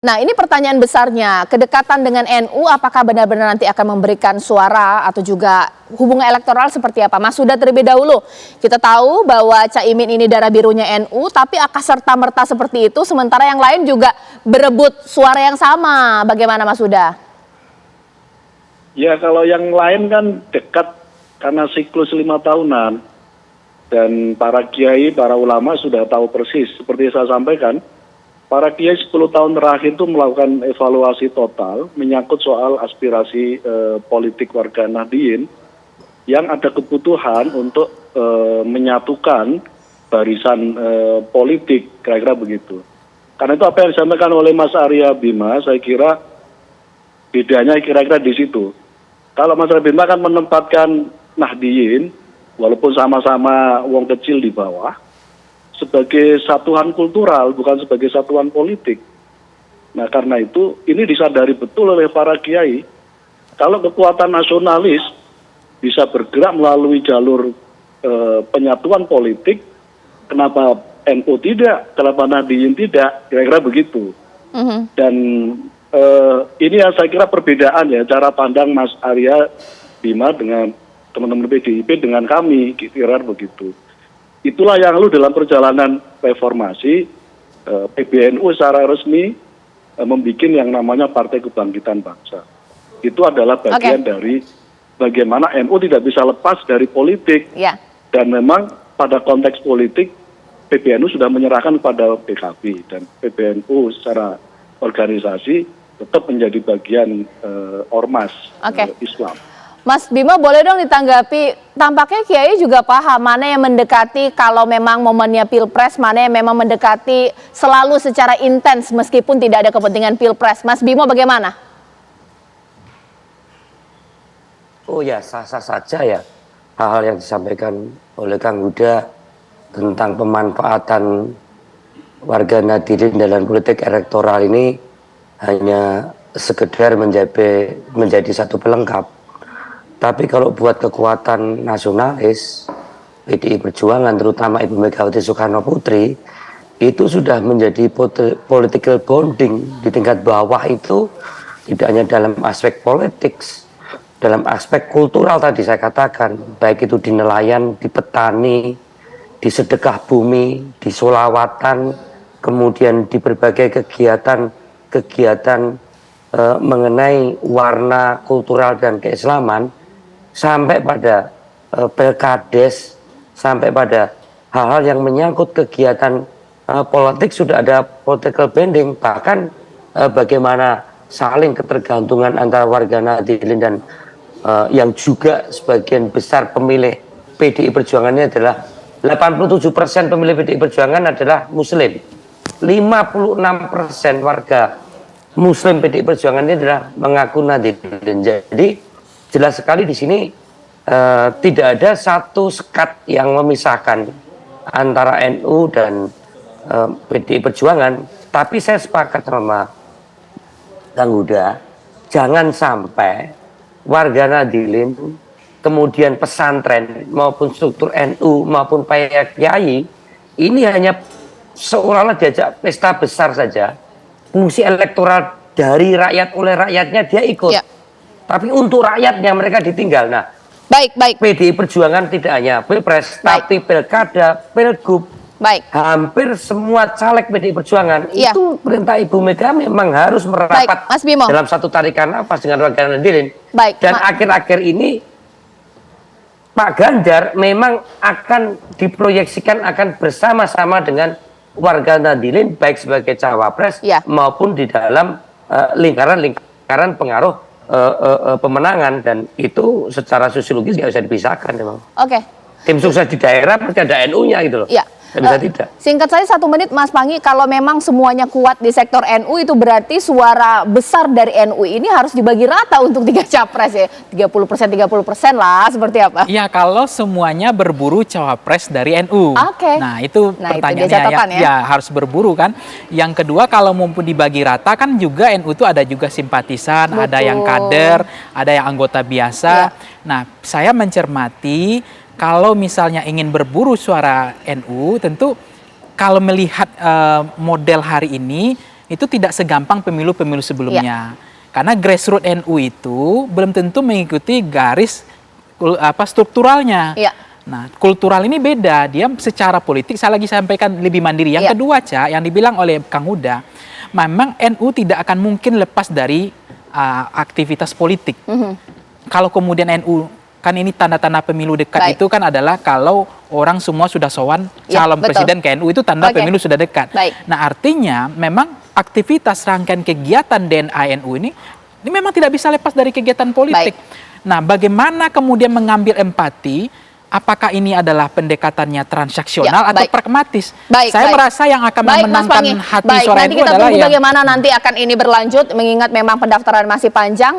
Nah, ini pertanyaan besarnya, kedekatan dengan NU apakah benar-benar nanti akan memberikan suara atau juga hubungan elektoral seperti apa? Mas Huda terlebih dahulu, kita tahu bahwa Caimin ini darah birunya NU, tapi akan serta-merta seperti itu, sementara yang lain juga berebut suara yang sama. Bagaimana Mas Huda? Ya kalau yang lain kan dekat karena siklus 5 tahunan. Dan para kiai, para ulama sudah tahu persis. Seperti saya sampaikan, para kiai 10 tahun terakhir itu melakukan evaluasi total menyangkut soal aspirasi politik warga Nahdliyin yang ada kebutuhan untuk menyatukan barisan politik, kira-kira begitu. Karena itu apa yang disampaikan oleh Mas Arya Bima, saya kira bedanya kira-kira di situ. Kalau Mas Arya Bima kan menempatkan Nahdliyin, walaupun sama-sama wong kecil di bawah, sebagai satuan kultural, bukan sebagai satuan politik. Nah karena itu, ini disadari betul oleh para kiai, kalau kekuatan nasionalis bisa bergerak melalui jalur penyatuan politik, kenapa NU tidak, kenapa Nahdliyin tidak, kira-kira begitu. Dan ini yang saya kira perbedaan ya, cara pandang Mas Arya Bima dengan teman-teman PDIP dengan kami, kira-kira begitu. Itulah yang lalu dalam perjalanan reformasi, PBNU secara resmi membuat yang namanya Partai Kebangkitan Bangsa. Itu adalah bagian dari bagaimana NU tidak bisa lepas dari politik. Dan memang pada konteks politik, PBNU sudah menyerahkan kepada PKB. Dan PBNU secara organisasi tetap menjadi bagian ormas Islam. Mas Bima boleh dong ditanggapi, tampaknya Kiai juga paham mana yang mendekati kalau memang momennya Pilpres, mana yang memang mendekati selalu secara intens meskipun tidak ada kepentingan Pilpres. Mas Bima bagaimana? Oh ya, sah-sah saja ya hal-hal yang disampaikan oleh Kang Huda tentang pemanfaatan warga Nahdliyin dalam politik elektoral ini hanya sekedar menjadi satu pelengkap. Tapi kalau buat kekuatan nasionalis, PDI Perjuangan, terutama Ibu Megawati Soekarno Putri, itu sudah menjadi political bonding di tingkat bawah itu, tidak hanya dalam aspek politik, dalam aspek kultural tadi saya katakan, baik itu di nelayan, di petani, di sedekah bumi, di solawatan, kemudian di berbagai kegiatan mengenai warna kultural dan keislaman, sampai pada pelkades, sampai pada hal-hal yang menyangkut kegiatan politik sudah ada political bonding, bahkan bagaimana saling ketergantungan antara warga Nahdliyin dan yang juga sebagian besar pemilih PDI Perjuangan ini adalah 87% pemilih PDI Perjuangan adalah Muslim, 56% warga Muslim PDI Perjuangan ini adalah mengaku Nahdliyin. Jadi jelas sekali di sini tidak ada satu sekat yang memisahkan antara NU dan PDI Perjuangan. Tapi saya sepakat sama Kang Huda, jangan sampai warga Nahdliyin, kemudian pesantren maupun struktur NU maupun para kiai ini hanya seolah-olah diajak pesta besar saja. Fungsi elektoral dari rakyat oleh rakyatnya dia ikut. Tapi untuk rakyatnya mereka ditinggal. Nah, PDI Perjuangan tidak hanya Pilpres, tapi Pilkada, Pilgub. Hampir semua caleg PDI Perjuangan itu perintah Ibu Mega memang harus merapat dalam satu tarikan nafas dengan warga Nahdliyin. Dan akhir-akhir ini Pak Ganjar memang akan diproyeksikan akan bersama-sama dengan warga Nahdliyin baik sebagai cawapres maupun di dalam lingkaran pengaruh pemenangan, dan itu secara sosiologis nggak bisa dipisahkan memang. Tim sukses di daerah pasti ada NU-nya gitu loh. Bisa tidak. Singkat saja 1 menit Mas Panggi, kalau memang semuanya kuat di sektor NU itu berarti suara besar dari NU ini harus dibagi rata untuk 3 capres ya. 30% lah, seperti apa? Ya kalau semuanya berburu cawapres dari NU. Nah itu pertanyaannya ya harus berburu kan. Yang kedua kalau maupun dibagi rata kan juga NU itu ada juga simpatisan, ada yang kader, ada yang anggota biasa. Nah saya mencermati kalau misalnya ingin berburu suara NU, tentu kalau melihat model hari ini, itu tidak segampang pemilu-pemilu sebelumnya. Karena grassroots NU itu belum tentu mengikuti garis strukturalnya. Nah, kultural ini beda. Dia secara politik, saya lagi sampaikan lebih mandiri. Yang kedua, yang dibilang oleh Kang Huda, memang NU tidak akan mungkin lepas dari aktivitas politik. Kalau kemudian NU, kan ini tanda-tanda pemilu dekat itu kan adalah kalau orang semua sudah sowan calon presiden ke NU, itu tanda pemilu sudah dekat. Nah, artinya memang aktivitas rangkaian kegiatan DNA NU ini memang tidak bisa lepas dari kegiatan politik. Nah, bagaimana kemudian mengambil empati? Apakah ini adalah pendekatannya transaksional atau pragmatis? Saya merasa yang akan memenangkan hati suara NU adalah bagaimana nanti akan ini berlanjut, mengingat memang pendaftaran masih panjang.